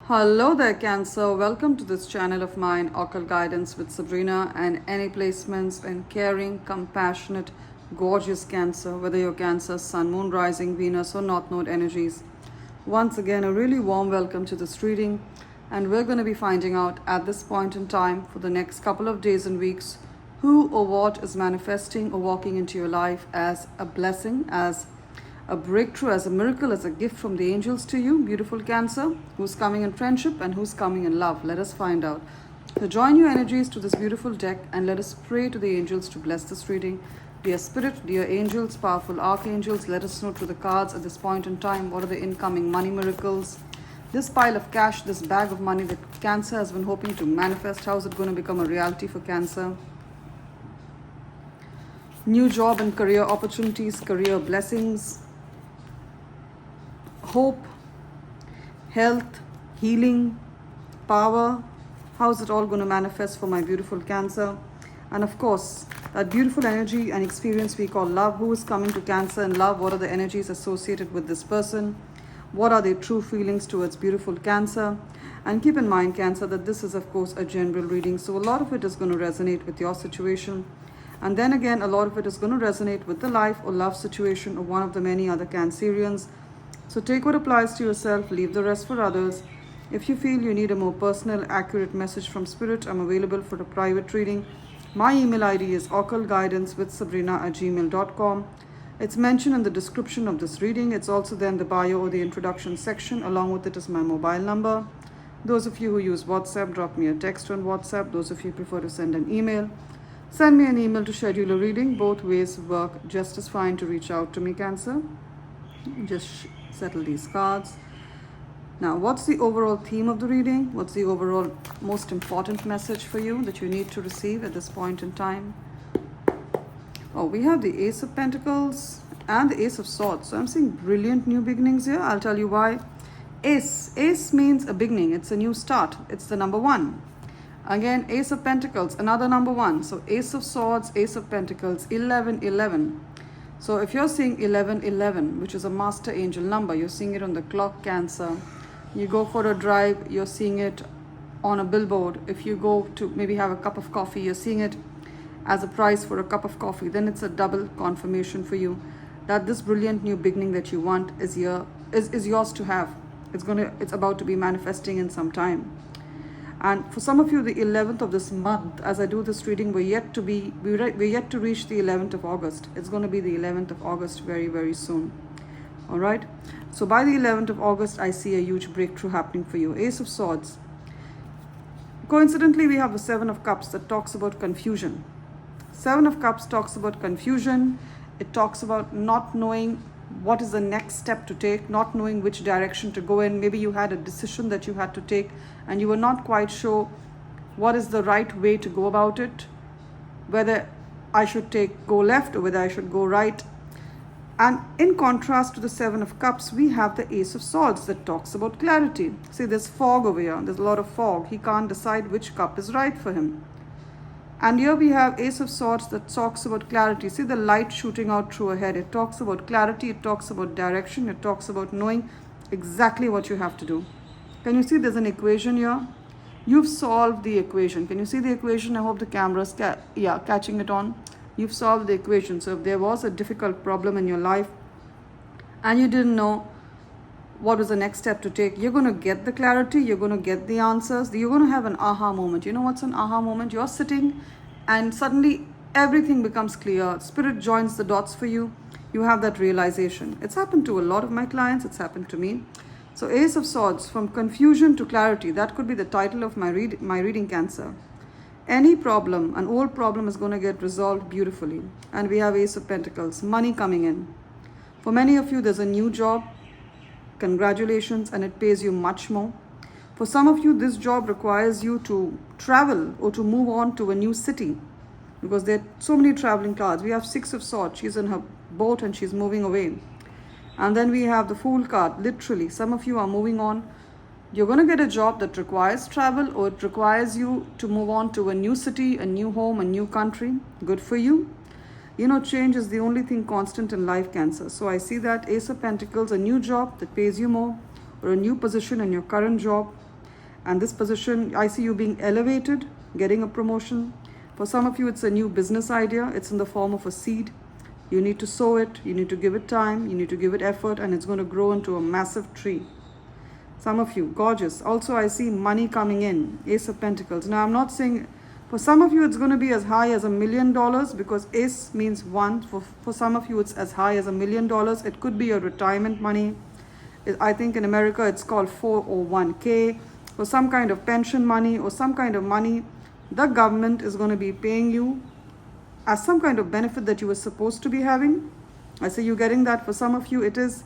Hello there, Cancer. Welcome to this channel of mine, Occult Guidance with Sabrina, and any placements in caring, compassionate, gorgeous Cancer, whether you're Cancer, Sun, Moon, Rising, Venus, or North Node energies. Once again, a really warm welcome to this reading, and we're going to be finding out at this point in time for the next couple of days and weeks who or what is manifesting or walking into your life as a blessing, as a breakthrough, as a miracle, as a gift from the angels to you, beautiful Cancer. Who's coming in friendship and who's coming in love? Let us find out. So join your energies to this beautiful deck and let us pray to the angels to bless this reading. Dear Spirit, dear angels, powerful archangels, let us know through the cards at this point in time what are the incoming money miracles. This pile of cash, this bag of money that Cancer has been hoping to manifest, how is it going to become a reality for Cancer? New job and career opportunities, career blessings, hope, health, healing, power. How is it all going to manifest for my beautiful Cancer? And of course, that beautiful energy and experience we call love. Who is coming to Cancer in love? What are the energies associated with this person? What are their true feelings towards beautiful Cancer? And keep in mind, Cancer, that this is of course a general reading, so a lot of it is going to resonate with your situation. And then again, a lot of it is going to resonate with the life or love situation of one of the many other Cancerians. So take what applies to yourself, leave the rest for others. If you feel you need a more personal, accurate message from Spirit, I'm available for a private reading. My email ID is occultguidancewithsabrina@gmail.com. It's mentioned in the description of this reading. It's also there in the bio or the introduction section. Along with it is my mobile number. Those of you who use WhatsApp, drop me a text on WhatsApp. Those of you who prefer to send an email, send me an email to schedule a reading. Both ways work just as fine to reach out to me, Cancer. Just settle these cards. Now, what's the overall theme of the reading? What's the overall most important message for you that you need to receive at this point in time? Oh, we have the Ace of Pentacles and the Ace of Swords. So I'm seeing brilliant new beginnings here. I'll tell you why. Ace means a beginning. It's a new start. It's the number one. Again, Ace of Pentacles, another number one. So Ace of Swords, Ace of Pentacles, 1111. So if you're seeing 1111, which is a master angel number, you're seeing it on the clock, Cancer. You go for a drive, you're seeing it on a billboard. If you go to maybe have a cup of coffee, you're seeing it as a price for a cup of coffee. Then it's a double confirmation for you that this brilliant new beginning that you want is yours to have. It's about to be manifesting in some time. And for some of you, the 11th of this month, as I do this reading, we're yet to reach the 11th of August. It's going to be the 11th of August very, very soon. All right. So by the 11th of August, I see a huge breakthrough happening for you. Ace of Swords. Coincidentally, we have the Seven of Cups that talks about confusion. Seven of Cups talks about confusion. It talks about not knowing what is the next step to take, not knowing which direction to go in. Maybe you had a decision that you had to take and you were not quite sure what is the right way to go about it, whether I should go left or whether I should go right. And in contrast to the Seven of Cups, we have the Ace of Swords that talks about clarity. See, there's fog over here. There's a lot of fog. He can't decide which cup is right for him. And here we have Ace of Swords that talks about clarity. See the light shooting out through her head. It talks about clarity. It talks about direction. It talks about knowing exactly what you have to do. Can you see there's an equation here? You've solved the equation. Can you see the equation? I hope the camera's catching it on. You've solved the equation. So if there was a difficult problem in your life and you didn't know what was the next step to take, you're going to get the clarity, you're going to get the answers, you're going to have an aha moment. You know what's an aha moment? You're sitting and suddenly everything becomes clear. Spirit joins the dots for you. You have that realization. It's happened to a lot of my clients. It's happened to me. So Ace of Swords, from confusion to clarity. That could be the title of my reading, Cancer. Any problem, an old problem, is going to get resolved beautifully. And we have Ace of Pentacles, money coming in. For many of you, there's a new job. Congratulations, and it pays you much more. For some of you, this job requires you to travel or to move on to a new city because there are so many traveling cards. We have Six of Swords. She's in her boat and she's moving away. And then we have the Fool card. Literally, some of you are moving on. You're going to get a job that requires travel or it requires you to move on to a new city, a new home, a new country. Good for you. You know, change is the only thing constant in life, Cancer. So I see that Ace of Pentacles, a new job that pays you more, or a new position in your current job. And this position, I see you being elevated, getting a promotion. For some of you, it's a new business idea. It's in the form of a seed. You need to sow it. You need to give it time. You need to give it effort, and it's going to grow into a massive tree. Some of you, gorgeous. Also, I see money coming in. Ace of Pentacles. Now, I'm not saying, for some of you, it's going to be as high as $1 million, because ace means one. For some of you, it's as high as $1 million. It could be your retirement money. I think in America, it's called 401k, or some kind of pension money, or some kind of money the government is going to be paying you as some kind of benefit that you were supposed to be having. I say you're getting that. For some of you, it is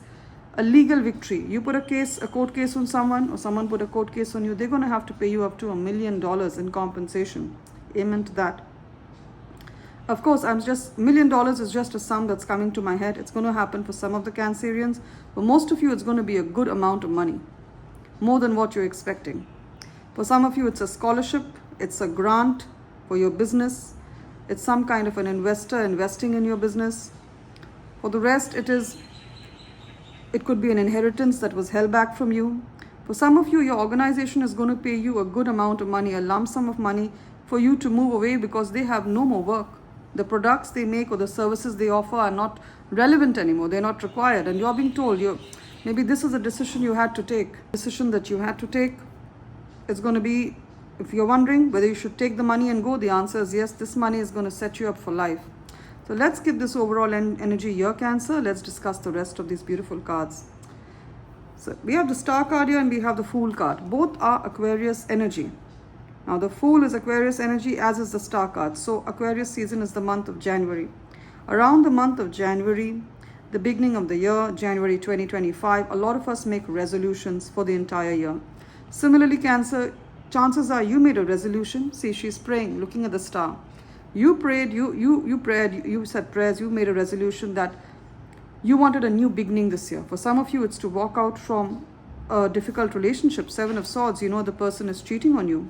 a legal victory. You put a court case on someone, or someone put a court case on you, they're going to have to pay you up to $1 million in compensation. Amen to that. Of course, $1 million is just a sum that's coming to my head. It's going to happen for some of the Cancerians. For most of you, it's going to be a good amount of money, more than what you're expecting. For some of you, it's a scholarship. It's a grant for your business. It's some kind of an investor investing in your business. For the rest, it could be an inheritance that was held back from you. For some of you, your organization is going to pay you a good amount of money, a lump sum of money, for you to move away because they have no more work. The products they make or the services they offer are not relevant anymore. They're not required. And you're being told, maybe this is a decision you had to take. Decision that you had to take. It's going to be, if you're wondering whether you should take the money and go, the answer is yes. This money is going to set you up for life. So let's give this overall energy year, Cancer. Let's discuss the rest of these beautiful cards. So we have the Star card here and we have the Fool card. Both are Aquarius energy. Now the Fool is Aquarius energy, as is the Star card. So Aquarius season is the month of January. Around the month of January, the beginning of the year, January 2025, a lot of us make resolutions for the entire year. Similarly, Cancer, chances are you made a resolution. See, she's praying, looking at the star. You prayed, you prayed, you said prayers, you made a resolution that you wanted a new beginning this year. For some of you, it's to walk out from a difficult relationship. 7 of Swords, you know the person is cheating on you.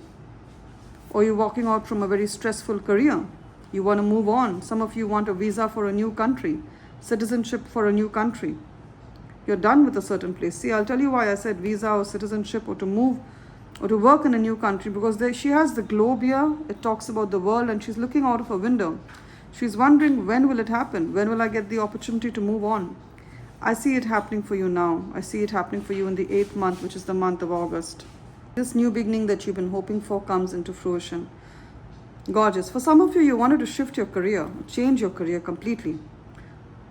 Or you're walking out from a very stressful career. You want to move on. Some of you want a visa for a new country, citizenship for a new country. You're done with a certain place. See, I'll tell you why I said visa or citizenship or to move or to work in a new country, because she has the globe here. It talks about the world and she's looking out of a window. She's wondering, when will it happen? When will I get the opportunity to move on? I see it happening for you now. I see it happening for you in the 8th month, which is the month of August. This new beginning that you've been hoping for comes into fruition. Gorgeous. For some of you, you wanted to shift your career, change your career completely.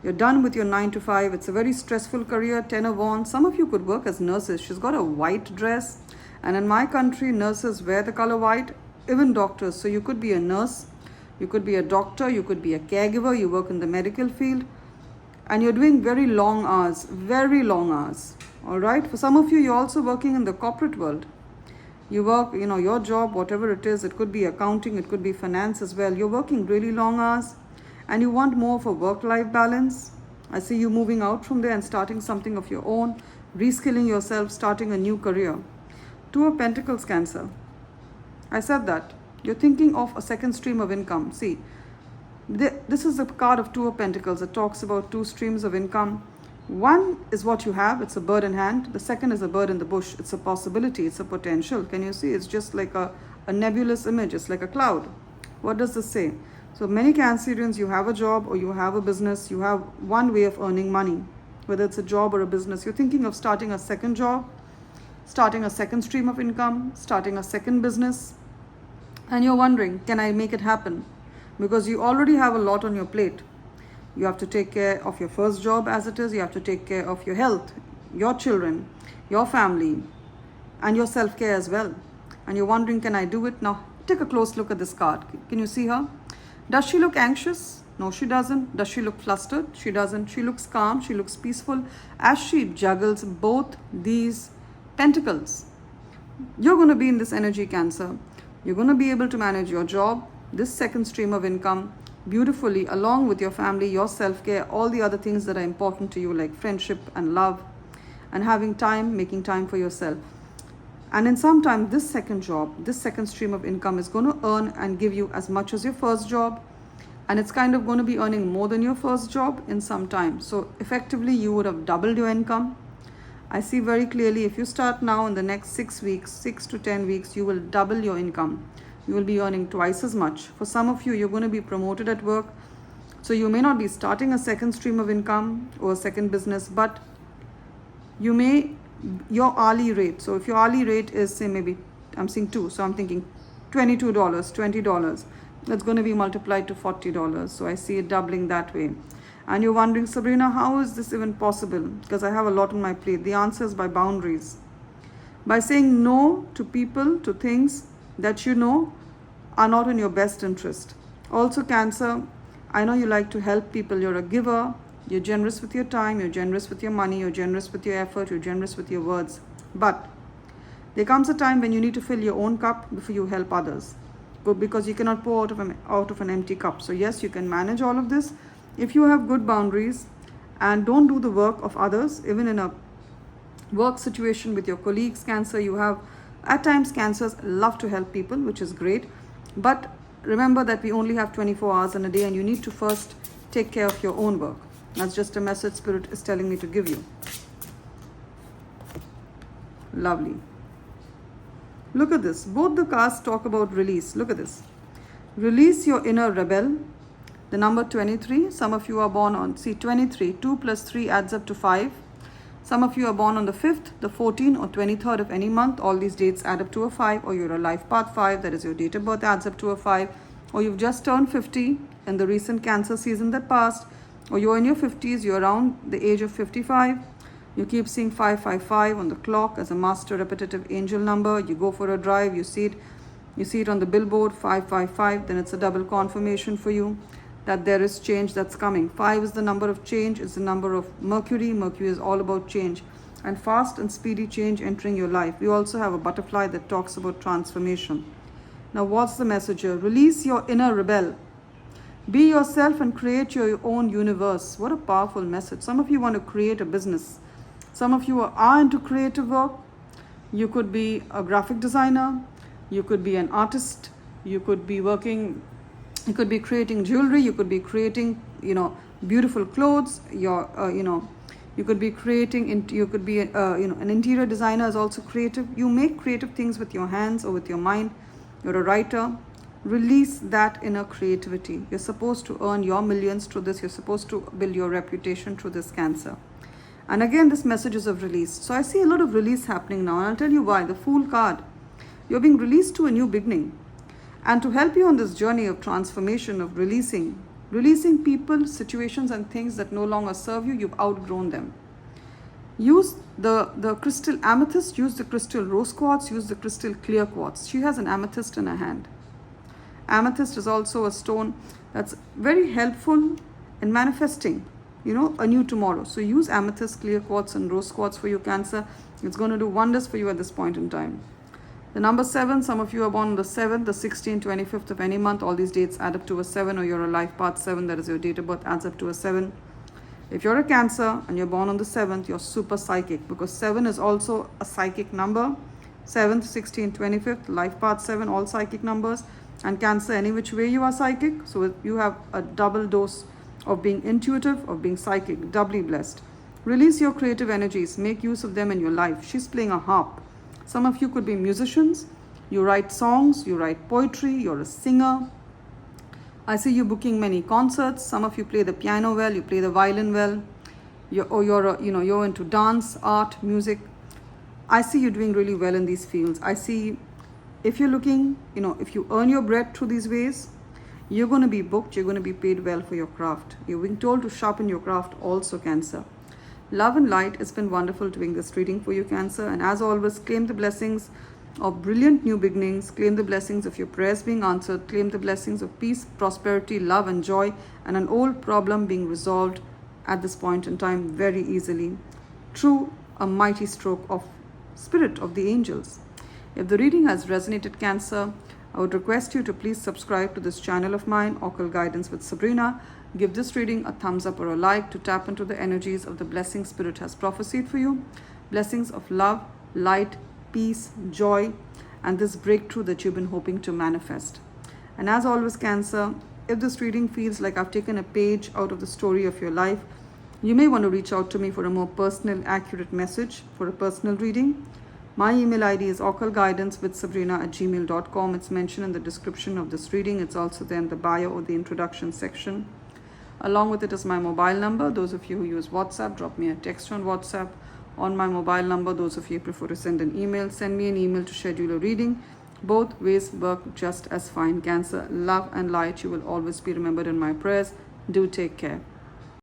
You're done with your 9 to 5. It's a very stressful career, 10 of Wands. Some of you could work as nurses. She's got a white dress. And in my country, nurses wear the color white, even doctors. So you could be a nurse, you could be a doctor, you could be a caregiver, you work in the medical field. And you're doing very long hours, very long hours. All right. For some of you, you're also working in the corporate world. You work, your job, whatever it is, it could be accounting, it could be finance as well. You're working really long hours and you want more of a work-life balance. I see you moving out from there and starting something of your own, reskilling yourself, starting a new career. 2 of Pentacles, Cancer. I said that. You're thinking of a second stream of income. See, this is the card of 2 of Pentacles. It talks about 2 streams of income. One is what you have, it's a bird in hand. The second is a bird in the bush. It's a possibility, it's a potential. Can you see? It's just like a nebulous image. It's like a cloud. What does this say? So many Cancerians, you have a job or you have a business. You have one way of earning money, whether it's a job or a business. You're thinking of starting a second job, starting a second stream of income, starting a second business. And you're wondering, can I make it happen? Because you already have a lot on your plate. You have to take care of your first job as it is. You have to take care of your health, your children, your family, and your self-care as well. And you're wondering, can I do it? Now, take a close look at this card. Can you see her? Does she look anxious? No, she doesn't. Does she look flustered? She doesn't. She looks calm. She looks peaceful as she juggles both these pentacles. You're going to be in this energy, Cancer. You're going to be able to manage your job, this second stream of income, beautifully, along with your family, your self-care, all the other things that are important to you, like friendship and love, and having time, making time for yourself. And in some time, this second job, this second stream of income is going to earn and give you as much as your first job. And it's kind of going to be earning more than your first job in some time. So effectively, you would have doubled your income. I see very clearly, if you start now, in the next 6 weeks, 6 to 10 weeks, you will double your income. You will be earning twice as much. For some of you, you're going to be promoted at work. So you may not be starting a second stream of income or a second business, but you may, your hourly rate. So if your hourly rate is, say, maybe, I'm seeing 2, so I'm thinking $22, $20. That's going to be multiplied to $40. So I see it doubling that way. And you're wondering, Sabrina, how is this even possible? Because I have a lot on my plate. The answer is by boundaries. By saying no to people, to things that you know are not in your best interest. Also, Cancer, I know you like to help people. You're a giver. You're generous with your time. You're generous with your money. You're generous with your effort. You're generous with your words. But there comes a time when you need to fill your own cup before you help others. Because you cannot pour out of an empty cup. So yes, you can manage all of this if you have good boundaries and don't do the work of others. Even in a work situation with your colleagues, Cancer, you have, at times, Cancers love to help people, which is great. But remember that we only have 24 hours in a day, and you need to first take care of your own work. That's just a message Spirit is telling me to give you. Lovely. Look at this. Both the cards talk about release. Look at this. Release your inner rebel. The number 23. Some of you are born on, see, 23. 2 plus 3 adds up to 5. Some of you are born on the 5th, the 14th or 23rd of any month. All these dates add up to a 5. Or you're a life path 5. That is your date of birth adds up to a 5. Or you've just turned 50 in the recent Cancer season that passed. Or you're in your 50s. You're around the age of 55. You keep seeing 555 on the clock as a master repetitive angel number. You go for a drive, you see it on the billboard, 555, then it's a double confirmation for you that there is change that's coming. 5 is the number of change, it's the number of Mercury. Mercury is all about change and fast and speedy change entering your life. We also have a butterfly that talks about transformation. Now what's the message here? Release your inner rebel. Be yourself and create your own universe. What a powerful message. Some of you want to create a business. Some of you are into creative work. You could be a graphic designer. You could be an artist. You could be working, you could be creating jewelry. You could be creating, beautiful clothes. You could be creating, you could be, an interior designer is also creative. You make creative things with your hands or with your mind. You're a writer. Release that inner creativity. You're supposed to earn your millions through this. You're supposed to build your reputation through this, Cancer. And again, this message is of release. So I see a lot of release happening now. And I'll tell you why. The Fool card. You're being released to a new beginning. And to help you on this journey of transformation, of releasing people, situations and things that no longer serve you, you've outgrown them. Use the crystal amethyst, use the crystal rose quartz, use the crystal clear quartz. She has an amethyst in her hand. Amethyst is also a stone that's very helpful in manifesting, a new tomorrow. So use amethyst, clear quartz and rose quartz for you, Cancer. It's going to do wonders for you at this point in time. The number 7, some of you are born on the 7th, the 16th, 25th of any month. All these dates add up to a 7, or you're a life path 7, that is your date of birth, adds up to a 7. If you're a Cancer and you're born on the 7th, you're super psychic, because 7 is also a psychic number. 7th, 16th, 25th, life path 7, all psychic numbers. And Cancer, any which way you are psychic. So you have a double dose of being intuitive, of being psychic, doubly blessed. Release your creative energies. Make use of them in your life. She's playing a harp. Some of you could be musicians. You write songs, you write poetry, you're a singer. I see you booking many concerts. Some of you play the piano well, you play the violin well. You're into dance, art, music. I see you doing really well in these fields. I see if you're looking, if you earn your bread through these ways, you're going to be booked, you're going to be paid well for your craft. You're being told to sharpen your craft also, Cancer. Love and light, it's been wonderful doing this reading for you, Cancer. And as always, claim the blessings of brilliant new beginnings. Claim the blessings of your prayers being answered. Claim the blessings of peace, prosperity, love and joy, and an old problem being resolved at this point in time very easily through a mighty stroke of spirit of the angels. If the reading has resonated, Cancer, I would request you to please subscribe to this channel of mine, Occult Guidance with Sabrina. Give this reading a thumbs up or a like to tap into the energies of the blessing Spirit has prophesied for you. Blessings of love, light, peace, joy, and this breakthrough that you've been hoping to manifest. And as always, Cancer, if this reading feels like I've taken a page out of the story of your life, You may want to reach out to me for a more personal, accurate message for a personal reading. My email ID is occultguidancewithsabrina@gmail.com. It's mentioned in the description of this reading. It's also there in the bio or the introduction section. Along with it is my mobile number. Those of you who use WhatsApp, drop me a text on WhatsApp. On my mobile number, those of you who prefer to send an email, send me an email to schedule a reading. Both ways work just as fine. Cancer, love and light, you will always be remembered in my prayers. Do take care.